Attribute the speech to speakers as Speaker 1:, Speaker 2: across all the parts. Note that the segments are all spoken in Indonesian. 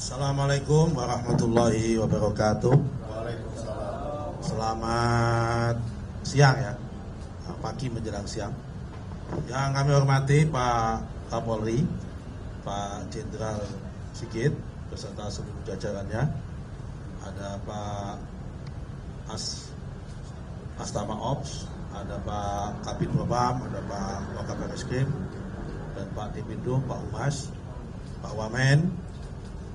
Speaker 1: Assalamualaikum warahmatullahi wabarakatuh.
Speaker 2: Waalaikumsalam.
Speaker 1: Selamat siang ya, pagi menjelang siang. Yang kami hormati Pak Kapolri, Pak Jenderal Sigit beserta seluruh jajarannya. Ada Pak Astama Ops, ada Pak Kabid Propam, ada Pak Wakapolreskrim, dan Pak Dipindo, Pak Humas, Pak Wamen,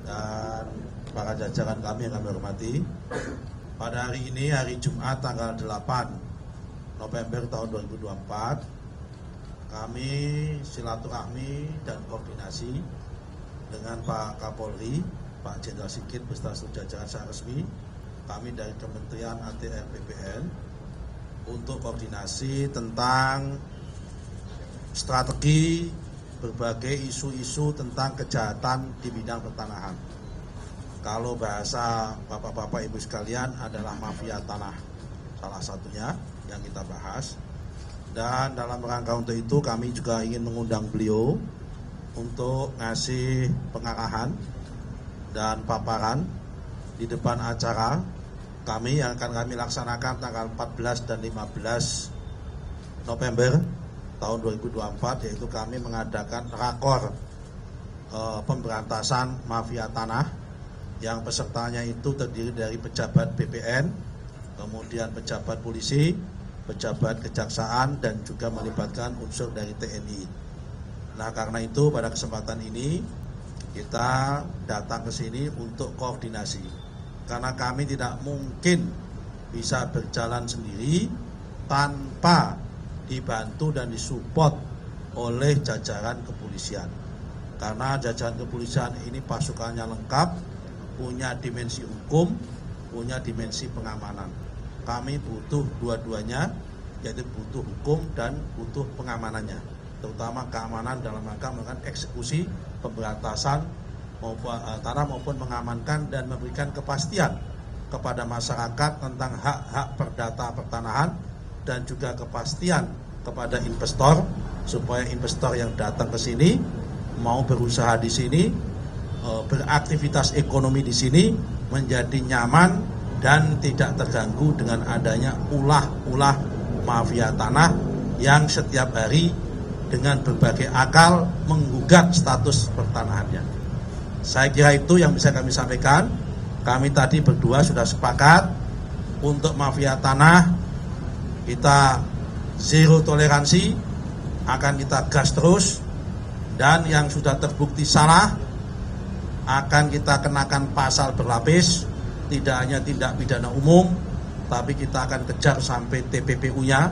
Speaker 1: dan para jajaran kami yang kami hormati. Pada hari ini, hari Jumat tanggal 8 November tahun 2024, kami silaturahmi dan koordinasi dengan Pak Kapolri, Pak Jenderal Sigit beserta seluruh jajaran secara resmi. Kami dari Kementerian ATR BPN untuk koordinasi tentang strategi berbagai isu-isu tentang kejahatan di bidang pertanahan. Kalau bahasa bapak-bapak ibu sekalian adalah mafia tanah, salah satunya yang kita bahas. Dan dalam rangka untuk itu kami juga ingin mengundang beliau untuk ngasih pengarahan dan paparan di depan acara kami yang akan kami laksanakan tanggal 14 dan 15 November tahun 2024, yaitu kami mengadakan rakor pemberantasan mafia tanah yang pesertanya itu terdiri dari pejabat BPN, kemudian pejabat polisi, pejabat kejaksaan, dan juga melibatkan unsur dari TNI. Nah, karena itu pada kesempatan ini kita datang ke sini untuk koordinasi, karena kami tidak mungkin bisa berjalan sendiri tanpa dibantu dan disupport oleh jajaran kepolisian. Karena jajaran kepolisian ini pasukannya lengkap, punya dimensi hukum, punya dimensi pengamanan. Kami butuh dua-duanya, yaitu butuh hukum dan butuh pengamanannya, terutama keamanan dalam rangka melakukan eksekusi pemberantasan tanah maupun mengamankan dan memberikan kepastian kepada masyarakat tentang hak-hak perdata pertanahan, dan juga kepastian kepada investor supaya investor yang datang ke sini mau berusaha di sini, beraktivitas ekonomi di sini menjadi nyaman dan tidak terganggu dengan adanya ulah-ulah mafia tanah yang setiap hari dengan berbagai akal menggugat status pertanahannya. Saya kira itu yang bisa kami sampaikan. Kami tadi berdua sudah sepakat untuk mafia tanah kita zero toleransi, akan kita gas terus, dan yang sudah terbukti salah akan kita kenakan pasal berlapis, tidak hanya tindak pidana umum, tapi kita akan kejar sampai TPPU-nya,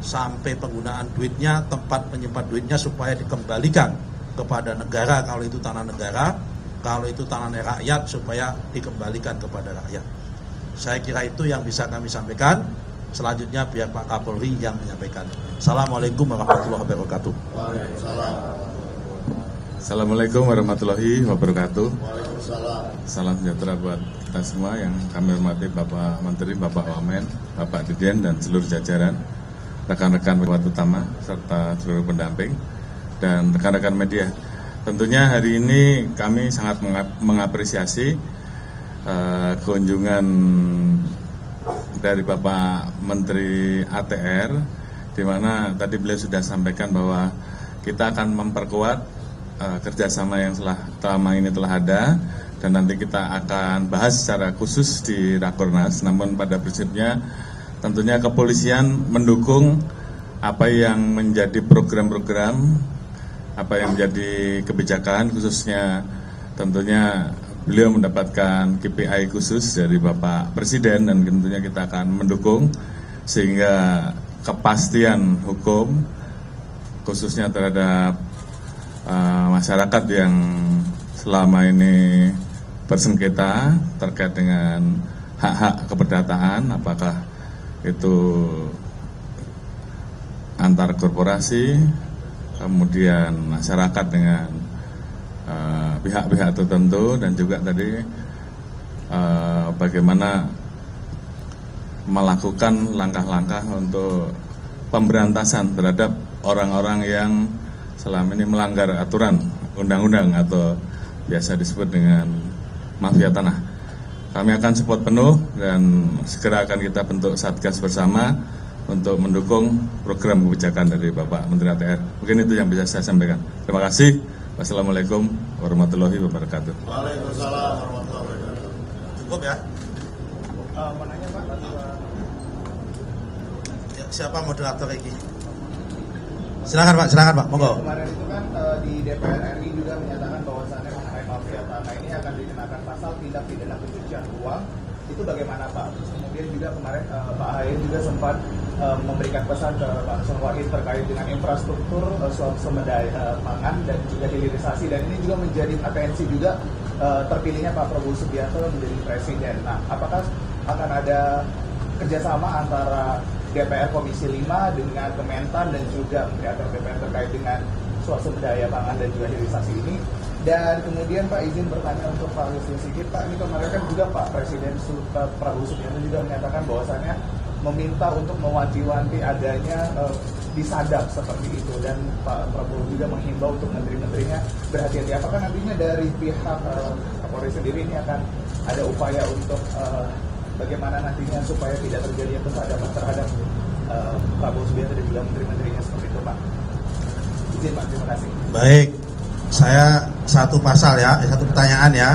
Speaker 1: sampai penggunaan duitnya, tempat menyimpan duitnya supaya dikembalikan kepada negara kalau itu tanah negara, kalau itu tanah rakyat supaya dikembalikan kepada rakyat. Saya kira itu yang bisa kami sampaikan. Selanjutnya biar Pak Kapolri yang menyampaikan. Assalamualaikum warahmatullahi wabarakatuh.
Speaker 2: Waalaikumsalam.
Speaker 3: Assalamualaikum warahmatullahi wabarakatuh.
Speaker 2: Waalaikumsalam.
Speaker 3: Salam sejahtera buat kita semua yang kami hormati Bapak Menteri, Bapak Wamen, Bapak Dirjen, dan seluruh jajaran, rekan-rekan pejabat utama, serta seluruh pendamping, dan rekan-rekan media. Tentunya hari ini kami sangat mengapresiasi kunjungan dari Bapak Menteri ATR, di mana tadi beliau sudah sampaikan bahwa kita akan memperkuat kerjasama yang selama ini telah ada, dan nanti kita akan bahas secara khusus di Rakornas. Namun pada prinsipnya tentunya kepolisian mendukung apa yang menjadi program-program, apa yang menjadi kebijakan, khususnya tentunya beliau mendapatkan KPI khusus dari Bapak Presiden, dan tentunya kita akan mendukung sehingga kepastian hukum khususnya terhadap masyarakat yang selama ini bersengketa terkait dengan hak-hak keperdataan, apakah itu antar korporasi, kemudian masyarakat dengan pihak-pihak tertentu, dan juga tadi bagaimana melakukan langkah-langkah untuk pemberantasan terhadap orang-orang yang selama ini melanggar aturan undang-undang atau biasa disebut dengan mafia tanah. Kami akan support penuh dan segera akan kita bentuk Satgas bersama untuk mendukung program kebijakan dari Bapak Menteri ATR. Mungkin itu yang bisa saya sampaikan. Terima kasih. Wassalamualaikum warahmatullahi wabarakatuh.
Speaker 2: Waalaikumsalam warahmatullahi wabarakatuh.
Speaker 1: Cukup ya?
Speaker 4: Mau nanya Pak,
Speaker 1: Ya, siapa moderator ini? Silakan Pak, monggo.
Speaker 4: kemarin itu kan di DPR RI juga menyatakan bahwasannya mengenai mafia tanah ini akan dikenakan pasal tindak pidana pencucian uang. Itu bagaimana Pak? Terus kemudian juga kemarin Pak Ahy juga sempat memberikan pesan ke Pak Wahid terkait dengan infrastruktur sumber pangan dan juga hilirisasi, dan ini juga menjadi atensi juga terpilihnya Pak Prabowo Subianto menjadi presiden. Nah, apakah akan ada kerjasama antara DPR Komisi 5 dengan Kementan dan juga Menteri ATR BPN terkait dengan sumber daya pangan dan juga hilirisasi ini? Dan kemudian Pak, izin bertanya untuk Pak Lusli Sigit, Pak, ini kemarin kan juga Pak Presiden Prabowo Subianto juga menyatakan bahwasannya meminta untuk mewanti-wanti adanya disadap seperti itu, dan Pak Prabowo juga menghimbau untuk menteri-menterinya berhati-hati. Apakah nantinya dari pihak Kapolri sendiri ini akan ada upaya untuk bagaimana nantinya supaya tidak terjadi kesadapan terhadap Prabowo Subianto dan juga menteri-menterinya seperti itu Pak? Izin Pak, terima kasih.
Speaker 1: Baik, saya satu pertanyaan ya,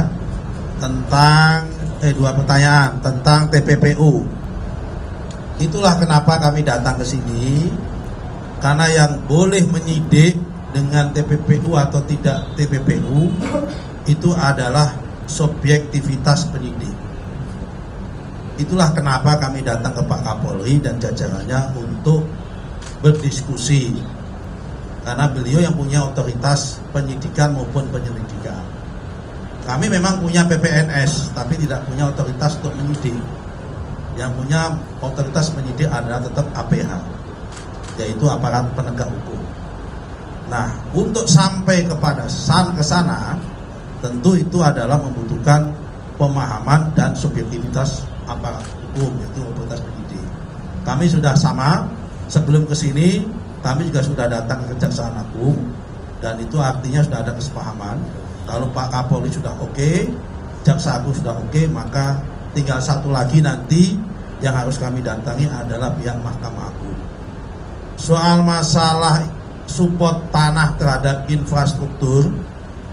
Speaker 1: tentang dua pertanyaan tentang TPPU. Itulah kenapa kami datang ke sini, karena yang boleh menyidik dengan TPPU atau tidak TPPU itu adalah subjektivitas penyidik. Itulah kenapa kami datang ke Pak Kapolri dan jajarannya untuk berdiskusi, karena beliau yang punya otoritas penyidikan maupun penyelidikan. Kami memang punya PPNS, tapi tidak punya otoritas untuk menyidik. Yang punya otoritas penyidik adalah tetap APH, yaitu aparat penegak hukum. Nah, untuk sampai ke sana, tentu itu adalah membutuhkan pemahaman dan subjektivitas aparat hukum, yaitu otoritas penyidik. Kami sudah sama, sebelum ke sini kami juga sudah datang ke Kejaksaan Agung, dan itu artinya sudah ada kesepahaman. Kalau Pak Kapolri sudah oke, Jaksa Agung sudah oke, maka tinggal satu lagi nanti yang harus kami datangi adalah pihak Mahkamah Agung. Soal masalah support tanah terhadap infrastruktur,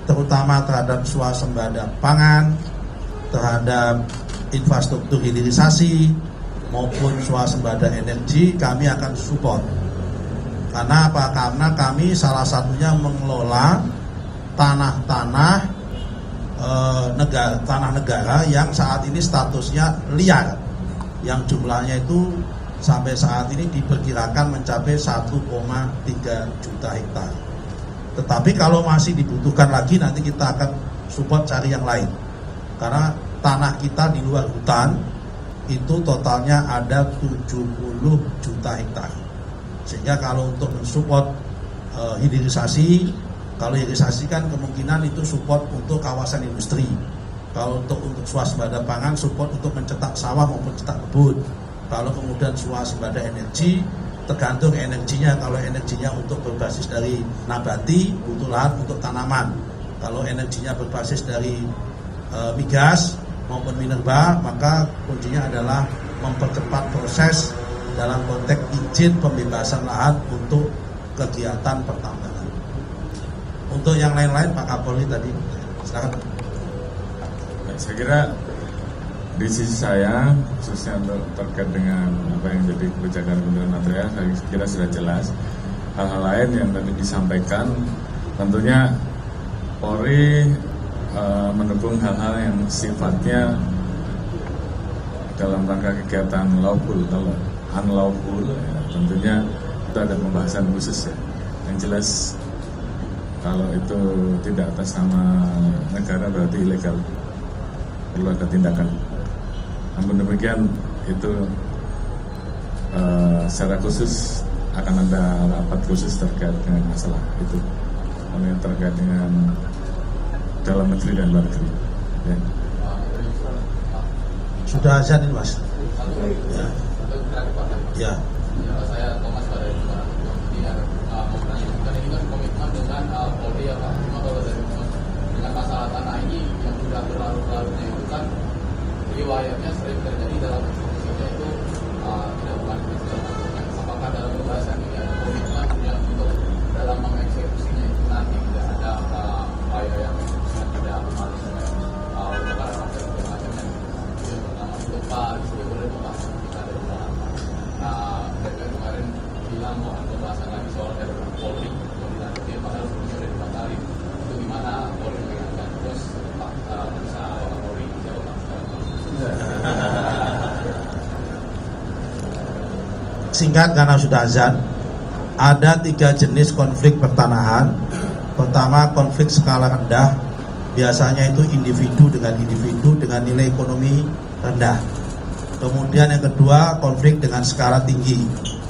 Speaker 1: terutama terhadap swasembada pangan, terhadap infrastruktur hilirisasi maupun swasembada energi, kami akan support. Karena apa? Karena kami salah satunya mengelola tanah negara yang saat ini statusnya liar, yang jumlahnya itu sampai saat ini diperkirakan mencapai 1,3 juta hektar. Tetapi kalau masih dibutuhkan lagi, nanti kita akan support cari yang lain, karena tanah kita di luar hutan itu totalnya ada 70 juta hektar. Sehingga kalau untuk mensupport hilirisasi, kalau hilirisasi kan kemungkinan itu support untuk kawasan industri. Kalau untuk swasembada pangan, support untuk mencetak sawah maupun cetak kebun. Kalau kemudian swasembada energi, tergantung energinya. Kalau energinya untuk berbasis dari nabati, butuh lahan untuk tanaman. Kalau energinya berbasis dari migas maupun minerba, maka kuncinya adalah mempercepat proses dalam konteks izin pembebasan lahan untuk kegiatan pertambangan. Untuk yang lain-lain Pak Kapolri tadi, silakan.
Speaker 3: Saya kira di sisi saya, khususnya untuk terkait dengan apa yang jadi kebijakan Kementerian ATR, saya kira sudah jelas. Hal-hal lain yang tadi disampaikan, tentunya Polri mendukung hal-hal yang sifatnya dalam rangka kegiatan lawful. Kalau unlawful, ya, tentunya itu ada pembahasan khusus ya. Yang jelas kalau itu tidak atas nama negara berarti ilegal, perlu ada tindakan. Namun demikian itu secara khusus akan ada rapat khusus terkait dengan masalah itu, yang terkait dengan dalam negeri dan luar negeri. Ya.
Speaker 1: Sudah azan ini Mas? Ya. Ya.
Speaker 5: Saya Thomas pada ini mau bertanya, ini kan komitmen dengan Polri ya Pak. Cuma kalau dari dengan masalah tanah ini yang sudah berlarut-larutnya
Speaker 1: singkat karena sudah azan. Ada 3 jenis konflik pertanahan. Pertama, konflik skala rendah. Biasanya itu individu dengan nilai ekonomi rendah. Kemudian yang kedua, konflik dengan skala tinggi.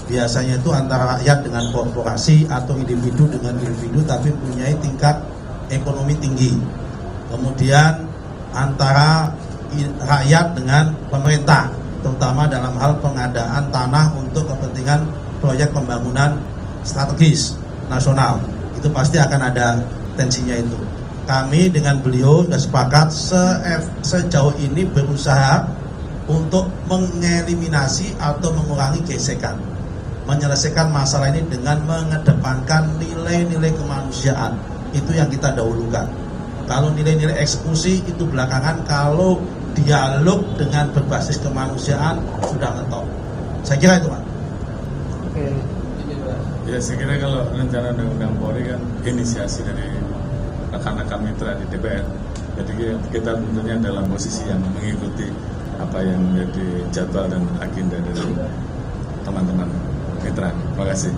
Speaker 1: Biasanya itu antara rakyat dengan korporasi atau individu dengan individu tapi punya tingkat ekonomi tinggi. Kemudian antara rakyat dengan pemerintah, terutama dalam hal pengadaan tanah untuk kepentingan proyek pembangunan strategis nasional. Itu pasti akan ada tensinya itu. Kami dengan beliau sudah sepakat sejauh ini berusaha untuk mengeliminasi atau mengurangi gesekan, menyelesaikan masalah ini dengan mengedepankan nilai-nilai kemanusiaan. Itu yang kita dahulukan. Kalau nilai-nilai eksekusi itu belakangan, kalau dialog dengan berbasis kemanusiaan sudah ngetop. Saya kira itu, Pak.
Speaker 3: Ya, saya kira kalau rencana undang-undang Polri kan inisiasi dari rekan-rekan mitra di DPR. Jadi kita tentunya dalam posisi yang mengikuti apa yang menjadi jadwal dan agenda dari teman-teman mitra. Terima kasih.